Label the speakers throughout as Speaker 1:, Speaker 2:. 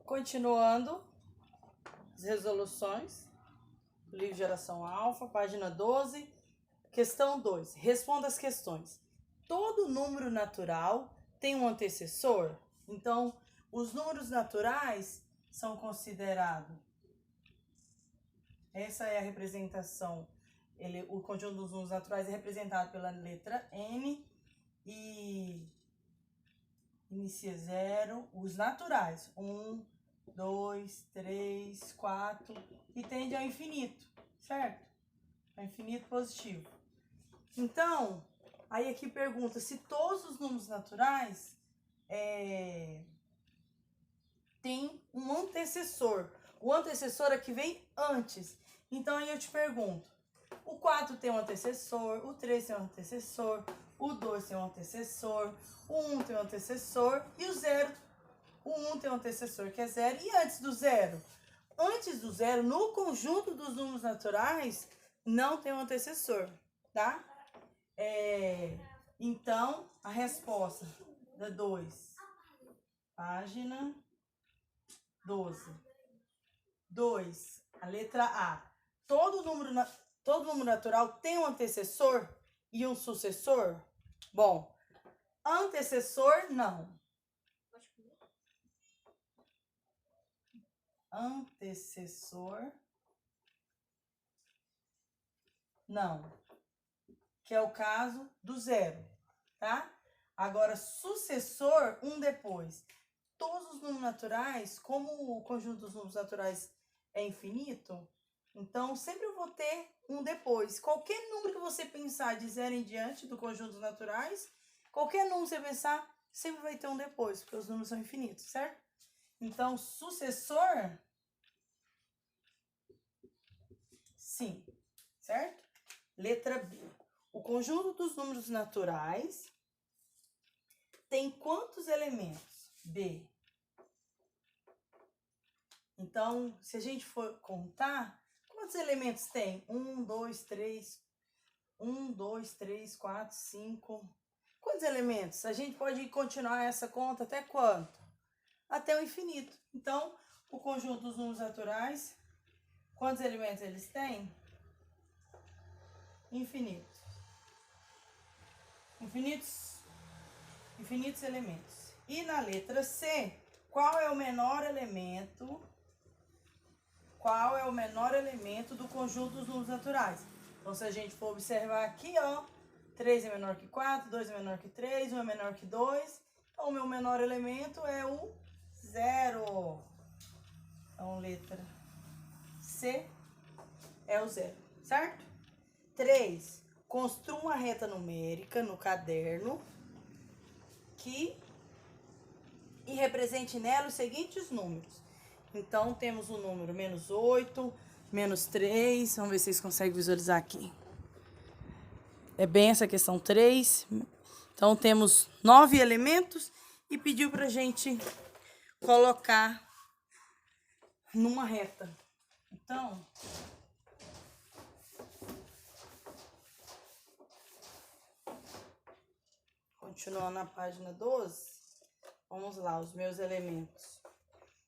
Speaker 1: Continuando as resoluções do livro Geração Alfa, página 12, questão 2. Responda as questões. Todo número natural tem um antecessor? Então, os números naturais são considerados. Essa é a representação. O conjunto dos números naturais é representado pela letra N e inicia 0. Os naturais, 1, 2, 3, 4 e tende ao infinito, certo? Ao infinito positivo. Então, aí aqui pergunta se todos os números naturais têm um antecessor. O antecessor é que vem antes. Então aí eu te pergunto, o 4 tem um antecessor, o 3 tem um antecessor, o 2 tem um antecessor, o 1 tem um antecessor e o 0. O 1 tem um antecessor que é 0. E antes do 0? Antes do 0, no conjunto dos números naturais, não tem um antecessor, tá? Então, a resposta da 2, página 12. 2, a letra A. Todo número natural tem um antecessor e um sucessor? Bom, antecessor não. Antecessor não. Que é o caso do 0, tá? Agora, sucessor, um depois. Todos os números naturais, como o conjunto dos números naturais é infinito, então sempre eu vou ter um depois. Qualquer número que você pensar de 0 em diante do conjunto dos naturais, qualquer número que você pensar, sempre vai ter um depois, porque os números são infinitos, certo? Então, sucessor, sim, certo? Letra B. O conjunto dos números naturais tem quantos elementos? B. Então, se a gente for contar, quantos elementos tem? 1, 2, 3, 4, 5. Quantos elementos? A gente pode continuar essa conta até quanto? Até o infinito. Então, o conjunto dos números naturais, quantos elementos eles têm? Infinito. Infinitos elementos. E na letra C, qual é o menor elemento? Qual é o menor elemento do conjunto dos números naturais? Então, se a gente for observar aqui, ó, 3 é menor que 4, 2 é menor que 3, 1 é menor que 2. Então, o meu menor elemento é o 0. Então, letra C é o 0, certo? 3. Construa uma reta numérica no caderno e represente nela os seguintes números. Então, temos o número menos 8, menos 3. Vamos ver se vocês conseguem visualizar aqui. É bem essa questão 3. Então, temos 9 elementos e pediu pra gente colocar numa reta. Então, continuando na página 12, vamos lá, os meus elementos.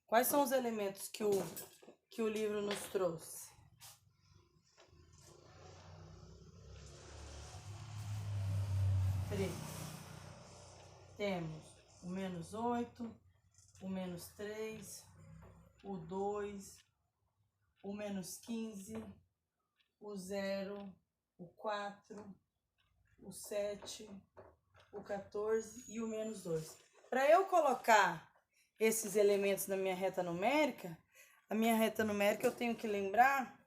Speaker 1: Quais são os elementos que o livro nos trouxe? Temos o menos 8, o menos 3, o 2, o menos 15, o 0, o 4, o 7, o 14 e o menos 2. Para eu colocar esses elementos na minha reta numérica, a minha reta numérica eu tenho que lembrar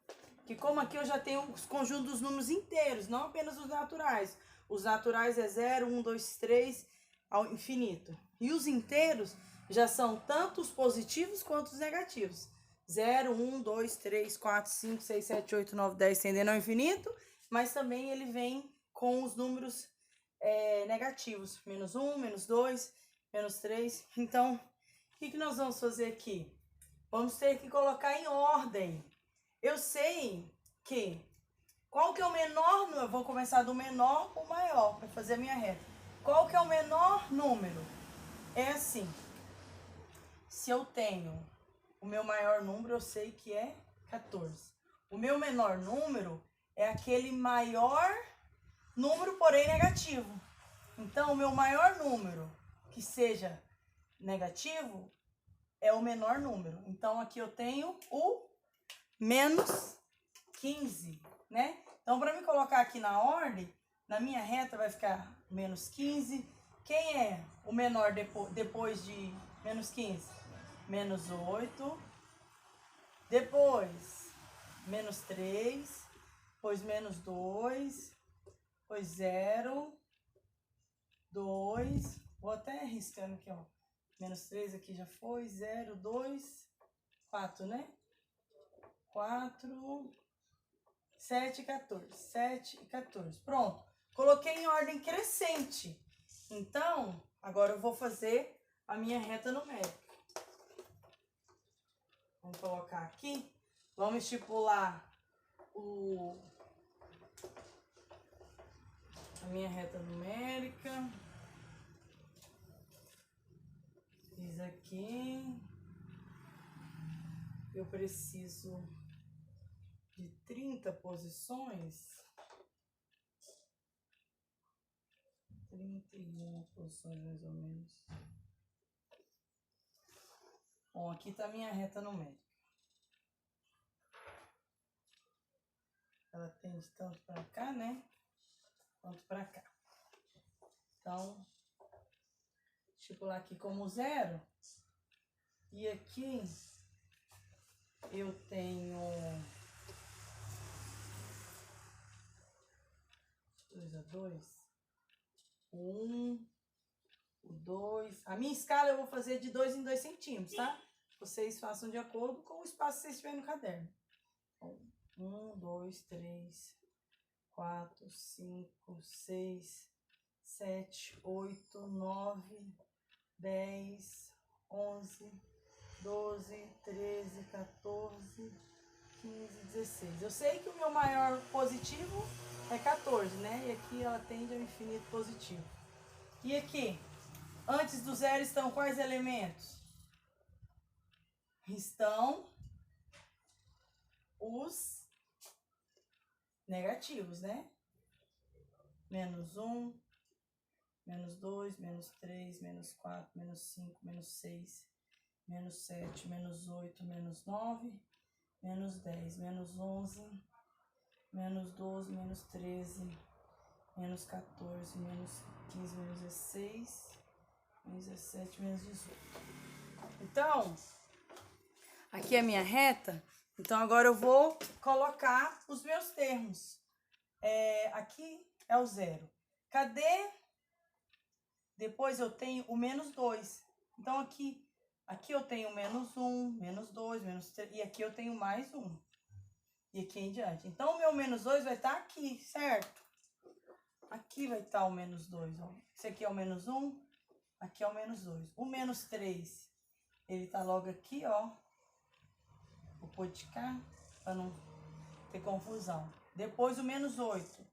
Speaker 1: que como aqui eu já tenho os conjuntos dos números inteiros, não apenas os naturais. Os naturais é 0, 1, 2, 3, ao infinito. E os inteiros já são tanto os positivos quanto os negativos. 0, 1, 2, 3, 4, 5, 6, 7, 8, 9, 10, tendendo ao infinito, mas também ele vem com os números negativos. Menos 1, menos 2, menos 3. Então, o que nós vamos fazer aqui? Vamos ter que colocar em ordem. Eu sei que qual que é o menor número? Eu vou começar do menor para o maior para fazer a minha reta. Qual que é o menor número? É assim. Se eu tenho o meu maior número eu sei que é 14. O meu menor número é aquele maior número, porém negativo. Então, o meu maior número que seja negativo é o menor número. Então, aqui eu tenho o menos 15, né? Então, para me colocar aqui na ordem, na minha reta vai ficar menos 15. Quem é o menor depois de menos 15? Menos 8. Depois, menos 3. Depois, menos 2. Depois, 0. 2. Vou até riscando aqui, ó. Menos 3 aqui já foi. 0, 2, 4, né? 4, 7 e 14. 7 e 14. Pronto. Coloquei em ordem crescente. Então, agora eu vou fazer a minha reta numérica. Vamos colocar aqui. Vamos estipular a minha reta numérica. Fiz aqui. Eu preciso de 30 posições. 31 posições mais ou menos. Bom, aqui tá a minha reta numérica. Ela tende tanto para cá, né? Quanto para cá. Então, estipular aqui como 0. E aqui eu tenho 2 a 2. O 1, o 2. A minha escala eu vou fazer de 2 em 2 centímetros, tá? Vocês façam de acordo com o espaço que vocês tiverem no caderno. 1, 2, 3, 4, 5, 6, 7, 8, 9, 10, 11, 12, 13, 14, 15, 16. Eu sei que o meu maior positivo é 14, né? E aqui ela tende ao infinito positivo. E aqui, antes do zero estão quais elementos? Estão os negativos, né? Menos 1, menos 2, menos 3, menos 4, menos 5, menos 6, menos 7, menos 8, menos 9, menos 10, menos 11, menos 12, menos 13, menos 14, menos 15, menos 16, menos 17, menos 18. Então, aqui é a minha reta. Então, agora eu vou colocar os meus termos. Aqui é o 0. Cadê? Depois eu tenho o menos 2. Então, aqui eu tenho menos 1, menos 2, menos 3. E aqui eu tenho mais 1. E aqui em diante. Então, o meu menos 2 vai estar aqui, certo? Aqui vai estar o menos 2, ó. Esse aqui é o menos 1, aqui é o menos 2. O menos 3, ele tá logo aqui, ó. Vou pôr de cá, para não ter confusão. Depois o menos 8,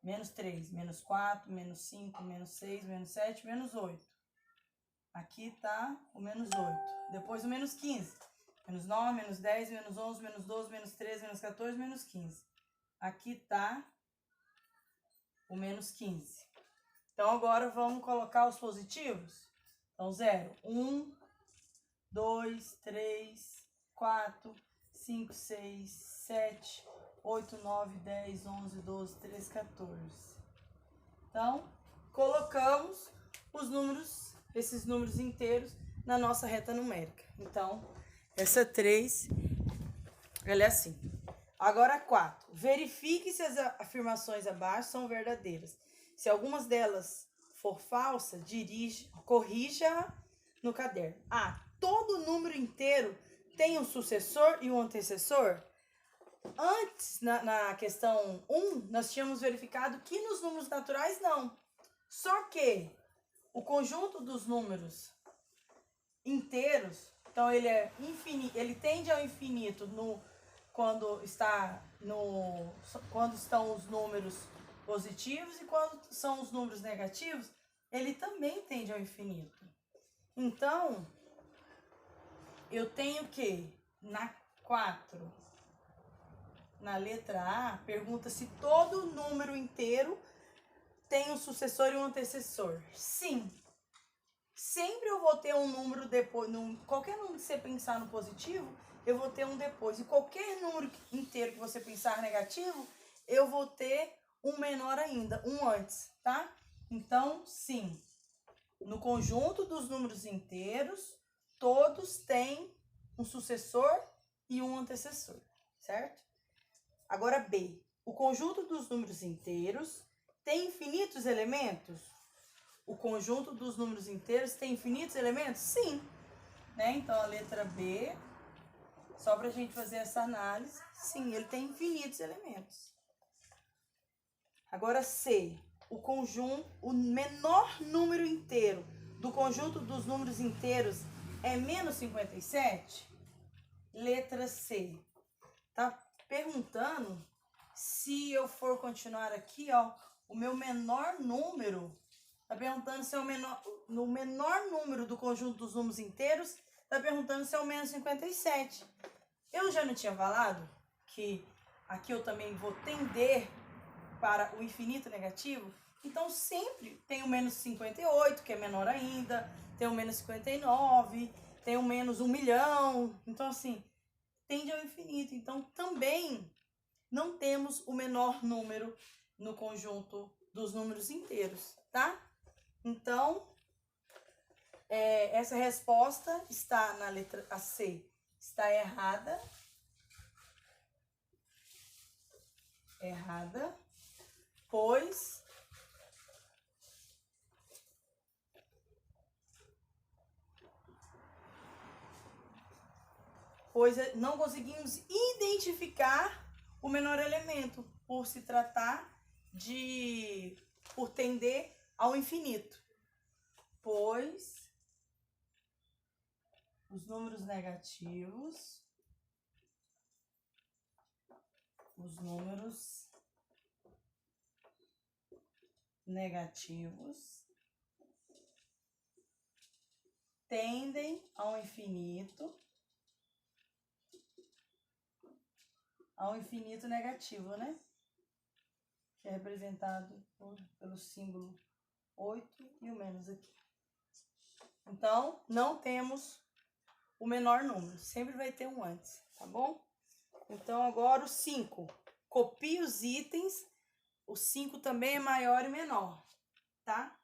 Speaker 1: menos 3, menos 4, menos 5, menos 6, menos 7, menos 8. Aqui tá o menos 8. Depois o menos 15. Menos 9, menos 10, menos 11, menos 12, menos 13, menos 14, menos 15. Aqui tá o menos 15. Então, agora vamos colocar os positivos. Então, 0, 1, 2, 3, 4, 5, 6, 7, 8, 9, 10, 11, 12, 13, 14. Então, colocamos os números, esses números inteiros, na nossa reta numérica. Então, essa 3, ela é assim. Agora, 4. Verifique se as afirmações abaixo são verdadeiras. Se algumas delas for falsa, corrija no caderno. Todo número inteiro tem um sucessor e um antecessor? Antes, na questão 1, nós tínhamos verificado que nos números naturais não. Só que o conjunto dos números inteiros, então ele é infinito, ele tende ao infinito quando estão os números positivos, e quando são os números negativos, ele também tende ao infinito. Então, eu tenho o quê? Na 4, na letra A, pergunta se todo número inteiro tem um sucessor e um antecessor. Sim. Sempre eu vou ter um número depois, qualquer número que você pensar no positivo, eu vou ter um depois. E qualquer número inteiro que você pensar negativo, eu vou ter um menor ainda, um antes, tá? Então, sim, no conjunto dos números inteiros, todos têm um sucessor e um antecessor, certo? Agora B, o conjunto dos números inteiros tem infinitos elementos? O conjunto dos números inteiros tem infinitos elementos? Sim. Né? Então, a letra B, só para a gente fazer essa análise, sim, ele tem infinitos elementos. Agora, C, o menor número inteiro do conjunto dos números inteiros é menos 57? Letra C. Tá perguntando se eu for continuar aqui, ó, o meu menor número... Está perguntando se é no menor número do conjunto dos números inteiros, está perguntando se é o menos 57. Eu já não tinha falado que aqui eu também vou tender para o infinito negativo? Então, sempre tem o menos 58, que é menor ainda, tem o menos 59, tem o menos 1 milhão. Então, assim, tende ao infinito. Então, também não temos o menor número no conjunto dos números inteiros, tá? Então, essa resposta está na letra C, está errada. Errada, pois não conseguimos identificar o menor elemento, por se tratar por tender ao infinito, pois os números negativos tendem ao infinito negativo, né? Que é representado pelo símbolo 8 e o menos aqui. Então, não temos o menor número, sempre vai ter um antes, tá bom? Então, agora o 5. Copie os itens, o 5 também é maior e menor, tá?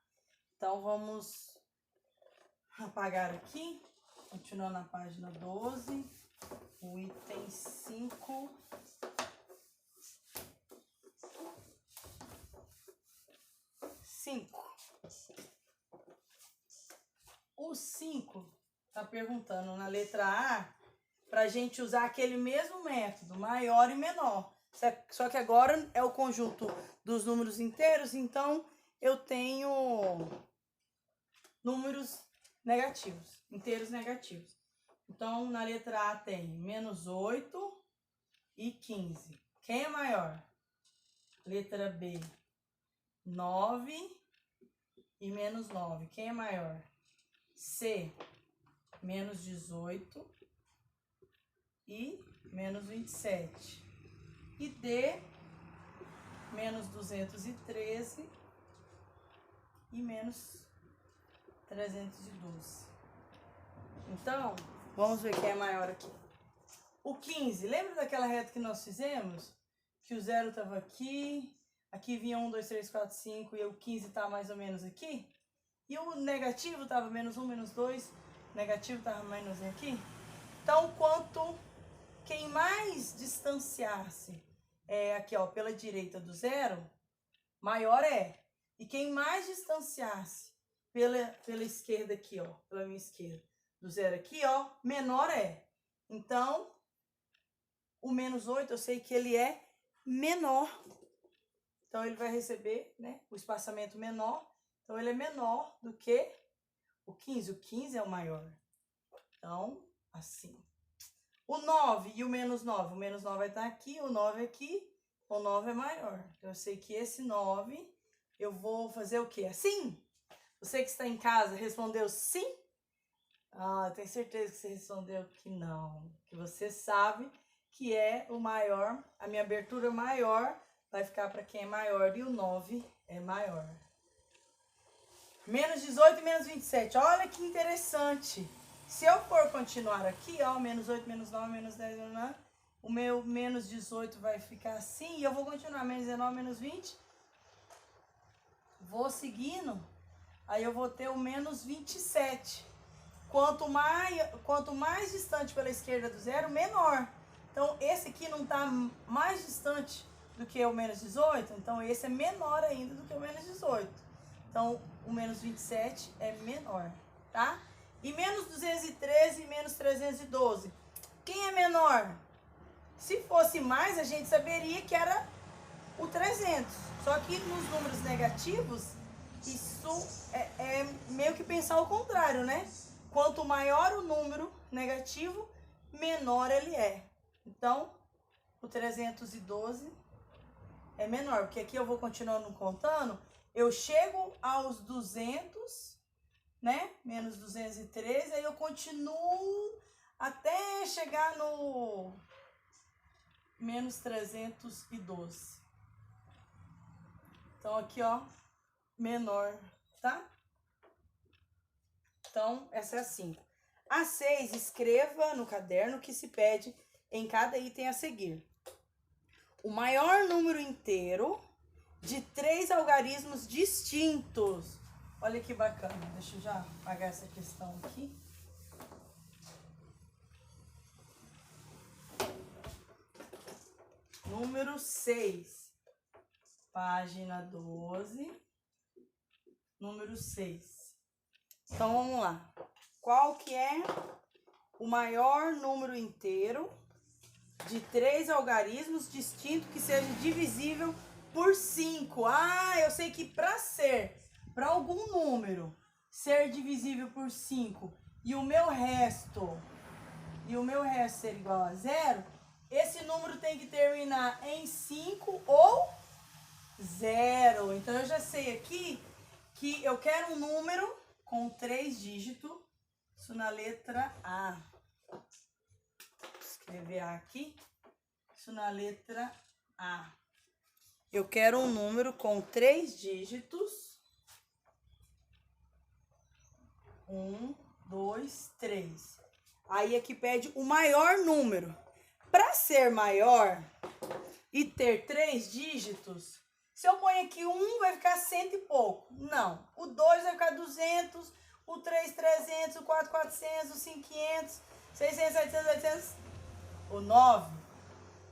Speaker 1: Então, vamos apagar aqui, continuando na página 12, o item 5. O 5 está perguntando na letra A para a gente usar aquele mesmo método, maior e menor. Só que agora é o conjunto dos números inteiros, então eu tenho números negativos, inteiros negativos. Então, na letra A tem menos 8 e 15. Quem é maior? Letra B, 9 e menos 9. Quem é maior? C, menos 18 e menos 27. E D, menos 213 e menos 312. Então, vamos ver quem é maior aqui. O 15, lembra daquela reta que nós fizemos? Que o 0 estava aqui, aqui vinha 1, 2, 3, 4, 5 e o 15 está mais ou menos aqui? E o negativo estava menos 1, menos 2, o negativo estava menos 1 aqui? Então, quem mais distanciar-se aqui, ó, pela direita do 0, maior é. E quem mais distanciar-se pela esquerda aqui, ó, pela minha esquerda, do 0 aqui, ó, menor é. Então, o menos 8, eu sei que ele é menor. Então, ele vai receber, né, o espaçamento menor. Então, ele é menor do que o 15. O 15 é o maior. Então, assim. O 9 e o menos 9. O menos 9 vai estar aqui, o 9 aqui. O 9 é maior. Então, eu sei que esse 9, eu vou fazer o quê? Assim? Você que está em casa respondeu sim? Ah, tenho certeza que você respondeu que não. Que você sabe que é o maior. A minha abertura maior vai ficar para quem é maior e o 9 é maior. Menos 18 e menos 27. Olha que interessante. Se eu for continuar aqui, ó, menos 8, menos 9, menos 10, o meu menos 18 vai ficar assim. E eu vou continuar, menos 19, menos 20. Vou seguindo. Aí eu vou ter o menos 27. Quanto mais distante pela esquerda do zero, menor. Então, esse aqui não está mais distante do que o menos 18. Então, esse é menor ainda do que o menos 18. Então, o menos 27 é menor, tá? E menos 213 e menos 312. Quem é menor? Se fosse mais, a gente saberia que era o 300. Só que nos números negativos, isso é meio que pensar o contrário, né? Quanto maior o número negativo, menor ele é. Então, o 312 é menor, porque aqui eu vou continuando contando. Eu chego aos 200, né? Menos 213, aí eu continuo até chegar no menos 312. Então, aqui, ó, menor, tá? Então, essa é a 5. A 6, escreva no caderno o que se pede em cada item a seguir. O maior número inteiro de 3 algarismos distintos. Olha que bacana. Deixa eu já apagar essa questão aqui. Número 6. Página 12. Número 6. Então, vamos lá. Qual que é o maior número inteiro de 3 algarismos distintos que seja divisível por 5? Ah, eu sei que para algum número ser divisível por 5 e o meu resto ser igual a 0, esse número tem que terminar em 5 ou 0. Então, eu já sei aqui que eu quero um número com 3 dígitos, isso na letra A. Vou escrever A aqui, isso na letra A. Eu quero um número com 3 dígitos. 1, 2, 3. Aí aqui pede o maior número. Para ser maior e ter 3 dígitos, se eu ponho aqui 1, vai ficar 100 e pouco. Não. O 2 vai ficar 200, o 3, 300, o 4, 400, o 5, 500, 600, 700, 800, o 9.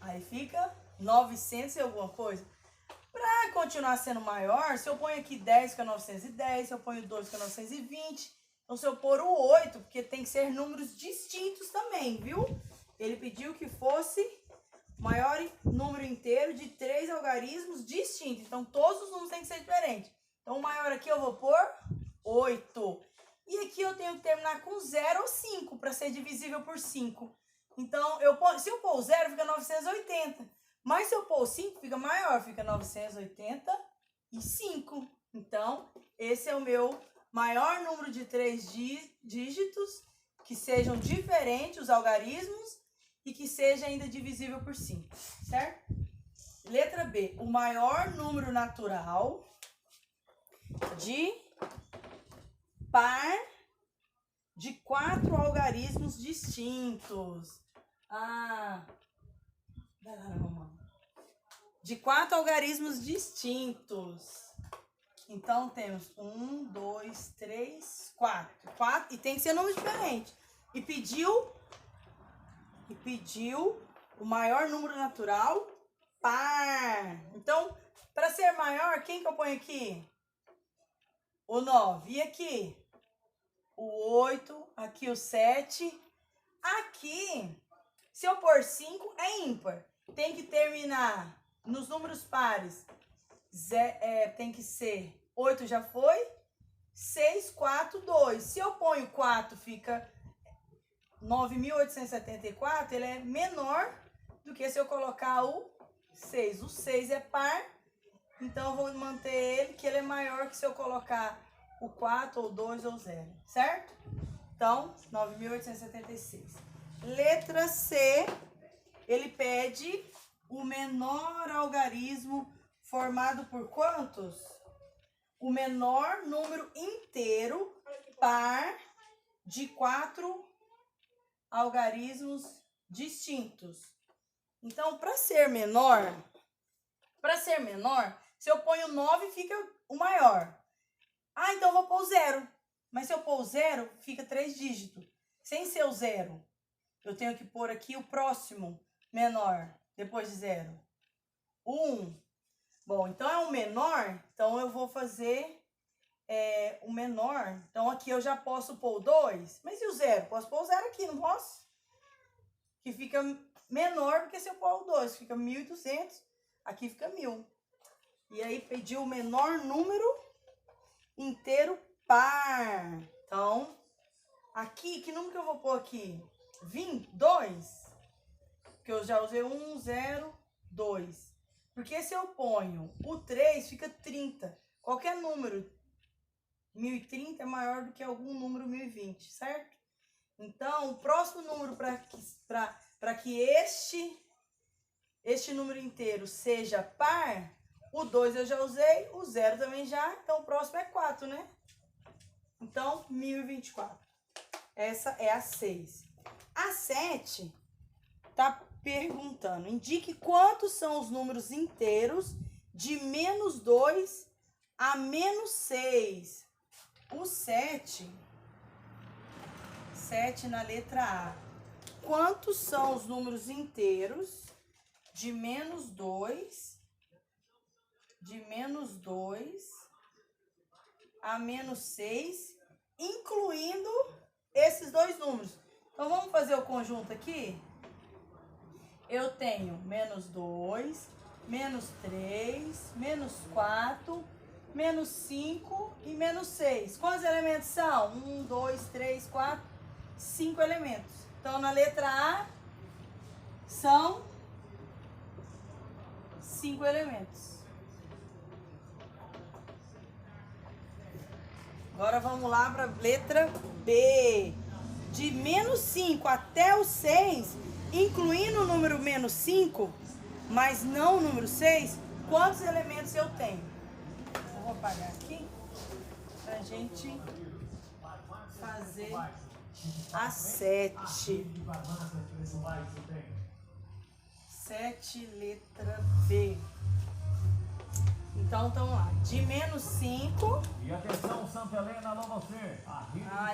Speaker 1: Aí fica 900 e alguma coisa. Para continuar sendo maior, se eu ponho aqui 10, fica 910, se eu ponho 2, fica 920. Então, se eu pôr o 8, porque tem que ser números distintos também, viu? Ele pediu que fosse maior número inteiro de 3 algarismos distintos. Então, todos os números têm que ser diferentes. Então, o maior aqui eu vou pôr 8. E aqui eu tenho que terminar com 0 ou 5 para ser divisível por 5. Então, se eu pôr o 0, fica 980. Mas se eu pôr o 5, fica maior, fica 985. Então, esse é o meu maior número de 3 dígitos que sejam diferentes, os algarismos, e que seja ainda divisível por 5, certo? Letra B, o maior número natural de par de 4 algarismos distintos. Ah, vai lá, mamãe. De 4 algarismos distintos. Então, temos 1, 2, 3, 4. E tem que ser número diferente. E pediu o maior número natural par. Então, para ser maior, quem que eu ponho aqui? O 9. E aqui? O 8. Aqui o 7. Aqui, se eu pôr 5, é ímpar. Tem que terminar nos números pares. Tem que ser 8 já foi. 6, 4, 2. Se eu ponho 4, fica 9.874, ele é menor do que se eu colocar o 6. O 6 é par, então eu vou manter ele, que ele é maior que se eu colocar o 4, ou 2, ou 0, certo? Então, 9.876. Letra C, ele pede o menor algarismo formado por quantos? O menor número inteiro par de 4 algarismos distintos. Então, para ser menor, se eu ponho 9, fica o maior. Ah, então eu vou pôr o 0. Mas se eu pôr o 0, fica 3 dígitos. Sem ser o 0, eu tenho que pôr aqui o próximo menor, depois de 0. 1. Bom, então é um menor, então eu vou fazer o menor. Então aqui eu já posso pôr o 2. Mas e o 0? Posso pôr o 0 aqui, não posso? Que fica menor do que se eu pôr o 2. Fica 1.200, aqui fica 1.000. E aí pediu o menor número inteiro par. Então, aqui, que número que eu vou pôr aqui? 2. Porque eu já usei 1, 0, 2. Porque se eu ponho o 3, fica 30. Qualquer número 1030 é maior do que algum número 1020, certo? Então, o próximo número para que este número inteiro seja par, o 2 eu já usei, o 0 também já, então o próximo é 4, né? Então, 1024. Essa é a 6. A 7 tá perguntando, indique quantos são os números inteiros de -2 a -6. O 7 na letra A. Quantos são os números inteiros de -2 a -6, incluindo esses dois números? Então, vamos fazer o conjunto aqui? Eu tenho -2, -3, -4, -5 e -6. Quantos elementos são? 1, 2, 3, 4, 5 elementos. Então, na letra A, são 5 elementos. Agora, vamos lá para a letra B. De -5 até o 6, incluindo o número -5, mas não o número 6, quantos elementos eu tenho? Eu vou apagar aqui para a gente fazer a 7. 7, letra B. Então, estamos lá. De -5.
Speaker 2: E atenção, Santa Helena, alô você.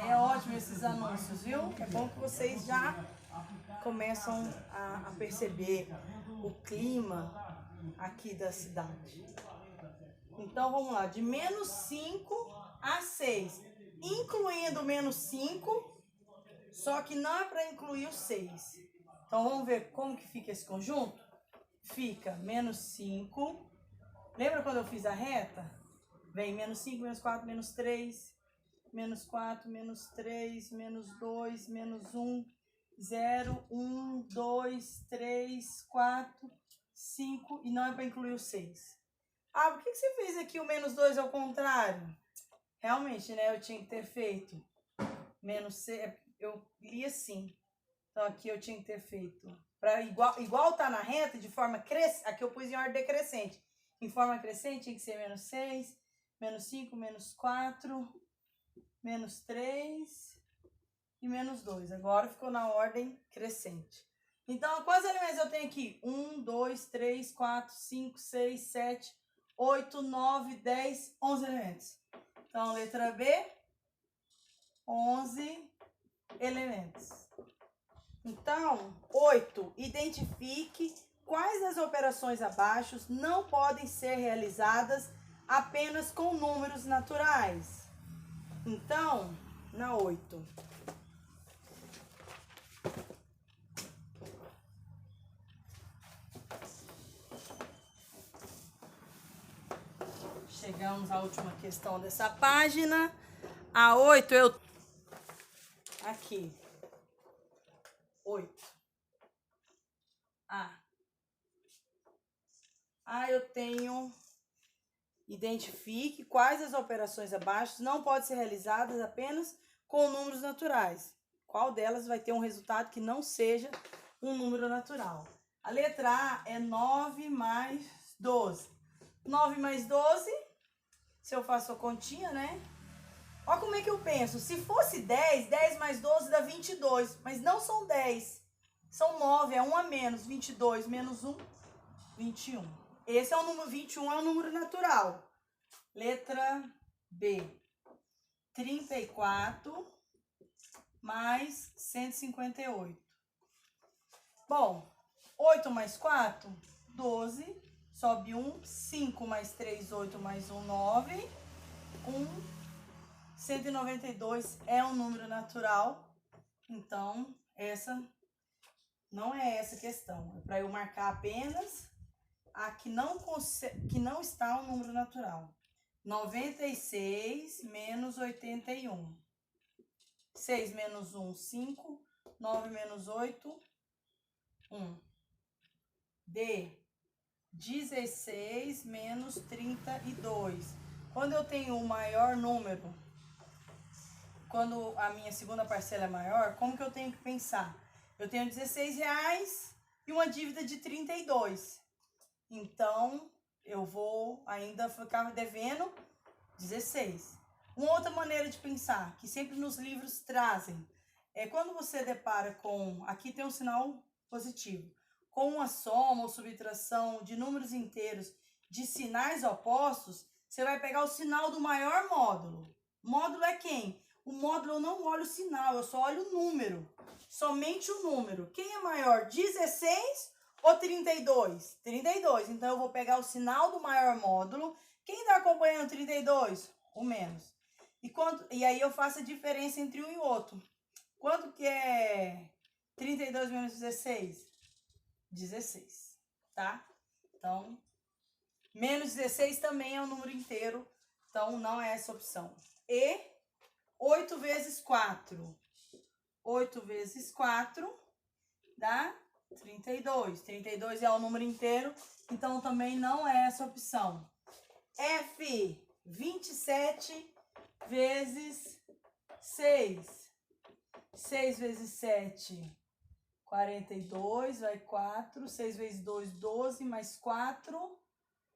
Speaker 1: É ótimo esses anúncios, viu? É bom que vocês já começam a perceber o clima aqui da cidade. Então, vamos lá. De -5 a 6. Incluindo o -5, só que não é para incluir o 6. Então, vamos ver como que fica esse conjunto? Fica -5. Lembra quando eu fiz a reta? Vem -5, -4, -3, -4, -3, -2, -1, 0, 1, 2, 3, 4, 5 e não é para incluir o 6. Ah, por que você fez aqui o -2 ao contrário? Realmente, né? Eu tinha que ter feito -6, eu li assim. Então aqui eu tinha que ter feito para igual tá na reta de forma crescente. Aqui eu pus em ordem decrescente. Em forma crescente tinha que ser -6, -5, -4, -3 e -2. Agora ficou na ordem crescente. Então, quantos elementos eu tenho aqui? 1, 2, 3, 4, 5, 6, 7, 8, 9, 10, 11 elementos. Então, letra B, 11 elementos. Então, 8. Identifique quais das operações abaixo não podem ser realizadas apenas com números naturais. Então, na 8. Chegamos à última questão dessa página. A 8 eu... Aqui. 8. Eu tenho... Identifique quais das operações abaixo não podem ser realizadas apenas com números naturais. Qual delas vai ter um resultado que não seja um número natural? A letra A é 9 mais 12. 9 mais 12, se eu faço a continha, né? Olha como é que eu penso. Se fosse 10, 10 mais 12 dá 22. Mas não são 10. São 9, é 1 a menos. 22 menos 1, 21. Esse é o número 21, é um número natural. Letra B. 34 mais 158. Bom, 8 mais 4, 12. Sobe 1. 5 mais 3, 8 mais 1, 9. 192 é um número natural. Então, essa não é essa questão. É para eu marcar apenas a que não está um número natural. 96 menos 81. 6 menos 1, 5. 9 menos 8, 1. D. 16 menos 32. Quando eu tenho o maior número, quando a minha segunda parcela é maior, como que eu tenho que pensar? Eu tenho R$16 e uma dívida de 32. Então, eu vou ainda ficar devendo 16. Uma outra maneira de pensar, que sempre nos livros trazem, é quando você depara com, aqui tem um sinal positivo, com uma soma ou subtração de números inteiros de sinais opostos, você vai pegar o sinal do maior módulo. Módulo é quem? O módulo eu não olho o sinal, eu só olho o número. Somente o número. Quem é maior, 16 ou 32? 32. Então, eu vou pegar o sinal do maior módulo. Quem está acompanhando 32? O menos. E aí eu faço a diferença entre um e outro. Quanto que é 32 menos 16? 16, tá? Então, menos 16 também é um número inteiro. Então, não é essa opção. E 8 vezes 4. 8 vezes 4 dá 32. 32 é um número inteiro, então também não é essa opção. F, 27 vezes 6. 6 vezes 7, 42, vai 4. 6 vezes 2, 12, mais 4,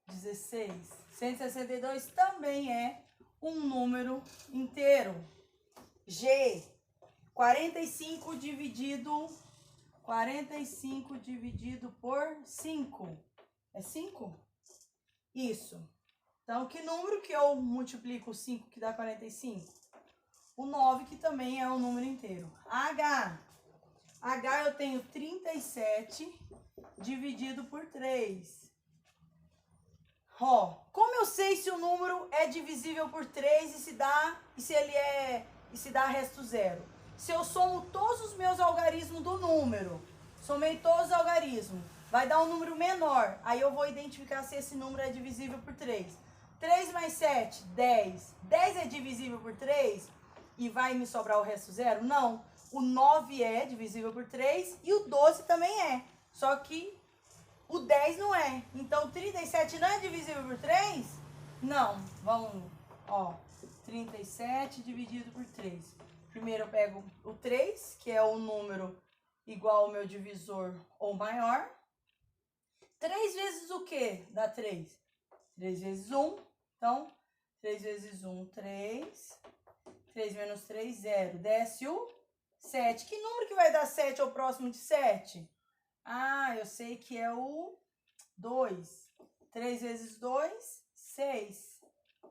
Speaker 1: 16. 162 também é um número inteiro. G, 45 dividido por 5. É 5? Isso. Então, que número que eu multiplico 5 que dá 45? O 9, que também é um número inteiro. H eu tenho 37 dividido por 3. Ó, como eu sei se o número é divisível por 3 e se dá resto zero? Se eu somo todos os meus algarismos do número, somei todos os algarismos, vai dar um número menor. Aí eu vou identificar se esse número é divisível por 3. 3 mais 7, 10. 10 é divisível por 3 e vai me sobrar o resto zero? Não. O 9 é divisível por 3 e o 12 também é. Só que o 10 não é. Então, 37 não é divisível por 3? Não. Vamos, ó. 37 dividido por 3. Primeiro eu pego o 3, que é o número igual ao meu divisor ou maior. 3 vezes o quê? Dá 3. 3 vezes 1. Então, 3 vezes 1, 3. 3 menos 3, 0. Desce o 7. Que número que vai dar 7 ao próximo de 7? Ah, eu sei que é o 2. 3 vezes 2, 6.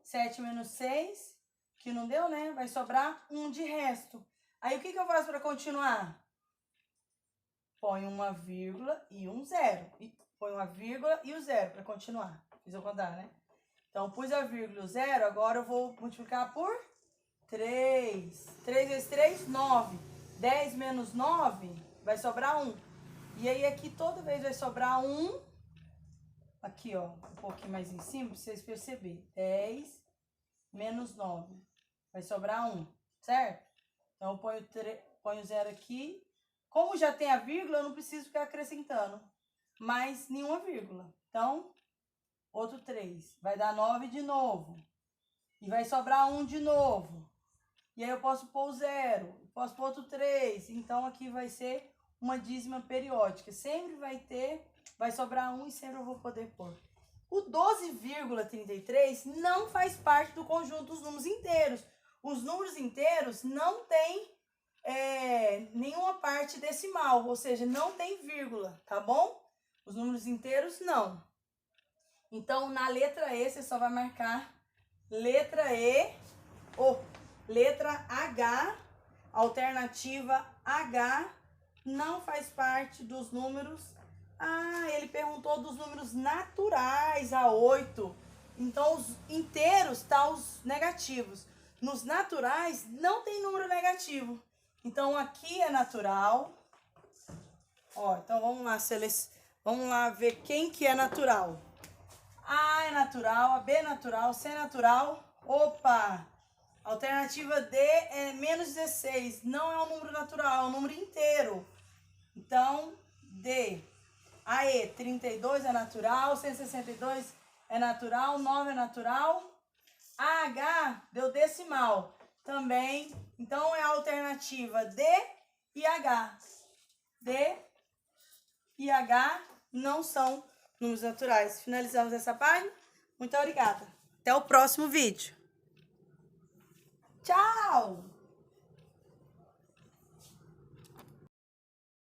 Speaker 1: 7 menos 6, que não deu, né? Vai sobrar 1 de resto. Aí, o que eu faço para continuar? Põe uma vírgula e um zero. Põe uma vírgula e o zero para continuar. Fiz eu contar, né? Então, pus a vírgula e o zero, agora eu vou multiplicar por 3. 3 vezes 3, 9. 10 menos 9, vai sobrar 1. E aí, aqui, toda vez vai sobrar 1. Aqui, ó, um pouquinho mais em cima, para vocês perceberem. 10 menos 9. Vai sobrar 1, certo? Então, eu ponho 0 aqui. Como já tem a vírgula, eu não preciso ficar acrescentando mais nenhuma vírgula. Então, outro 3. Vai dar 9 de novo. E vai sobrar 1 de novo. E aí eu posso pôr o 0, posso pôr outro 3. Então aqui vai ser uma dízima periódica. Sempre vai sobrar 1 e sempre eu vou poder pôr. O 12,33 não faz parte do conjunto dos números inteiros. Os números inteiros não têm nenhuma parte decimal, ou seja, não tem vírgula, tá bom? Os números inteiros não. Então, na letra E, você só vai marcar letra E, ou letra H, alternativa H, não faz parte dos números. Ah, ele perguntou dos números naturais, a 8. Então, os inteiros tá os negativos. Nos naturais, não tem número negativo. Então, aqui é natural. Ó, então, vamos lá ver quem que é natural. A é natural, a B é natural, C é natural. Opa! Alternativa D é menos 16. Não é um número natural, é um número inteiro. Então, D. A E, 32 é natural, 162 é natural, 9 é natural. A H deu decimal também. Então, é a alternativa D e H. D e H não são números naturais. Finalizamos essa página. Muito obrigada. Até o próximo vídeo. Tchau!